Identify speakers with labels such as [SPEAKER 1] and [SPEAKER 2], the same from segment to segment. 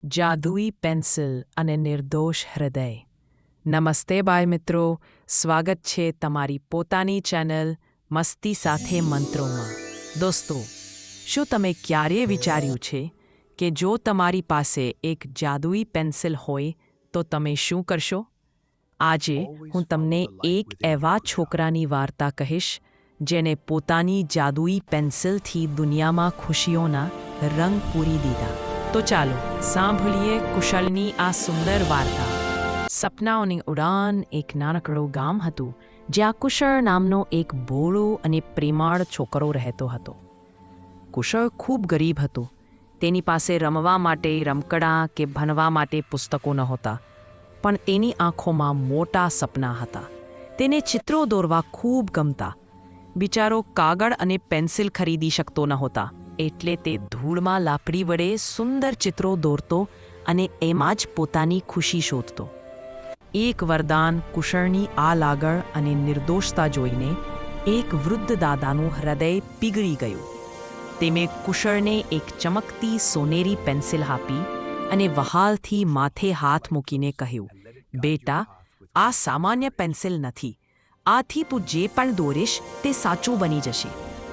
[SPEAKER 1] જાદુઈ પેન્સિલ અને નિર્દોષ હૃદય. નમસ્તે બાય મિત્રો, સ્વાગત છે તમારી પોતાની ચેનલ મસ્તી સાથે મંત્રોમાં. દોસ્તો, શું તમે ક્યારેય વિચાર્યું છે કે જો તમારી પાસે એક જાદુઈ પેન્સિલ હોય તો તમે શું કરશો? આજે હું તમને એક એવા છોકરાની વાર્તા કહીશ જેને પોતાની જાદુઈ પેન્સિલથી દુનિયામાં ખુશીઓના રંગ પૂરી દીધા. તો ચાલો સાંભળીએ કુશળની આ સુંદર વાર્તા. સપનાઓની ઉડાન. એક નાનકડું ગામ હતું જ્યાં કુશળ નામનો એક ભોળો અને પ્રેમાળ છોકરો રહેતો હતો. કુશળ ખૂબ ગરીબ હતો. તેની પાસે રમવા માટે રમકડાં કે ભણવા માટે પુસ્તકો નહોતા, પણ તેની આંખોમાં મોટા સપના હતા. તેને ચિત્રો દોરવા ખૂબ ગમતા. બિચારો કાગળ અને પેન્સિલ ખરીદી શકતો નહોતા, એટલે તે ધૂળમાં લાકડી વડે સુંદર ચિત્રો દોરતો અને એમાં જ પોતાની ખુશી શોધતો. એક વરદાન કુશળની આ લાગણ અને નિર્દોષતા જોઈને એક વૃદ્ધ દાદાનું હૃદય પીગળી ગયું. તેમણે કુશળને એક ચમકતી સોનેરી પેન્સિલ આપી અને વહાલથી માથે હાથ મૂકીને કહ્યું, બેટા, આ સામાન્ય પેન્સિલ નથી. આથી તું જે પણ દોરીશ તે સાચું બની જશે.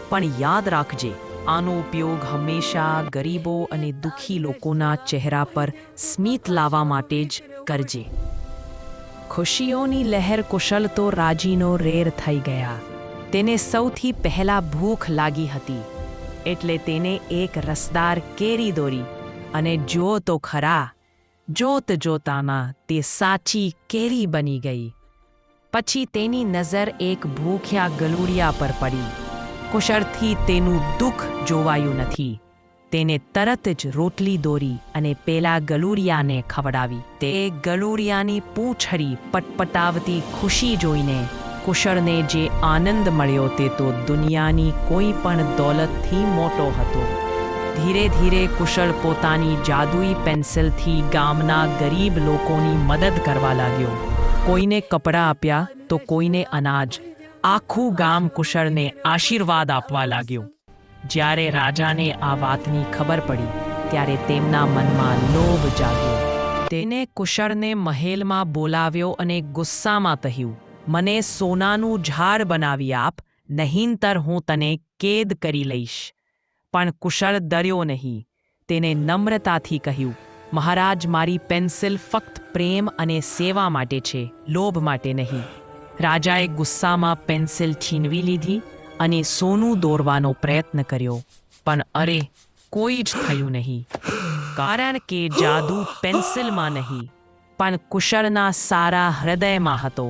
[SPEAKER 1] પણ યાદ રાખજે, આનો ઉપયોગ હંમેશા ગરીબો અને દુઃખી લોકોના ચહેરા પર સ્મિત લાવવા માટે જ કરજે. ખુશીઓની લહેર. કુશળ તો રાજીનો રેર થઈ ગયા. તેને સૌથી પહેલા ભૂખ લાગી હતી, એટલે તેને એક રસદાર કેરી દોરી અને જો તો ખરા, જોત જોતામાં તે સાચી કેરી બની ગઈ. પછી તેની નજર એક ભૂખ્યા ગલુડિયા પર પડી. કુશળથી તેનું દુઃખ જોવાયું નથી. તેને તરત જ રોટલી દોરી અને પેલા ગલુડિયાને ખવડાવી. તે ગલુડિયાની પૂંછડી પટપટાવતી ખુશી જોઈને કુશળને જે આનંદ મળ્યો તે તો દુનિયાની કોઈ પણ દોલતથી મોટો હતો. ધીરે ધીરે કુશળ પોતાની જાદુઈ પેન્સિલથી ગામના ગરીબ લોકોની મદદ કરવા લાગ્યો. કોઈને કપડાં આપ્યા તો કોઈને અનાજ. આખું ગામ કુશળને આશીર્વાદ આપવા લાગ્યું. જ્યારે રાજાને આ વાતની ખબર પડી ત્યારે તેમના મનમાં લોભ જાગ્યો. તેને કુશળને મહેલમાં બોલાવ્યો અને ગુસ્સામાં કહ્યું, મને સોનાનું ઝાડ બનાવી આપ, નહીંતર હું તને કેદ કરી લઈશ. પણ કુશળ ડર્યો નહીં. તેને નમ્રતાથી કહ્યું, મહારાજ, મારી પેન્સિલ ફક્ત પ્રેમ અને સેવા માટે છે, લોભ માટે નહીં. રાજાએ ગુસ્સામાં પેન્સિલ છીનવી લીધી અને સોનું દોરવાનો પ્રયત્ન કર્યો, પણ અરે, કોઈ જ થયું નહીં. કારણ કે જાદુ પેન્સિલમાં નહીં, પણ કુશળના સારા હૃદયમાં હતો.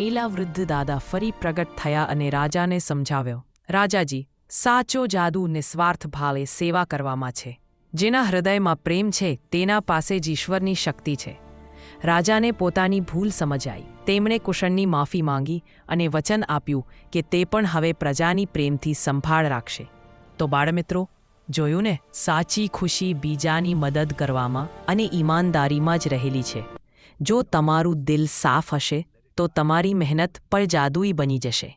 [SPEAKER 1] એલા વૃદ્ધ દાદા ફરી પ્રગટ થયા અને રાજાને સમજાવ્યો, રાજાજી, સાચો જાદુ નિસ્વાર્થ ભાવે સેવા કરવામાં છે. જેના હૃદયમાં પ્રેમ છે તેના પાસે જ ઈશ્વરની શક્તિ છે. રાજાને પોતાની ભૂલ સમજાઈ. તેમણે કુશળની માફી માંગી અને વચન આપ્યું કે તે પણ હવે પ્રજાની પ્રેમથી સંભાળ રાખશે. તો બાળમિત્રો, જોયું ને, સાચી ખુશી બીજાની મદદ કરવામાં અને ઈમાનદારીમાં જ રહેલી છે. જો તમારું દિલ સાફ હશે તો તમારી મહેનત પણ જાદુઈ બની જશે.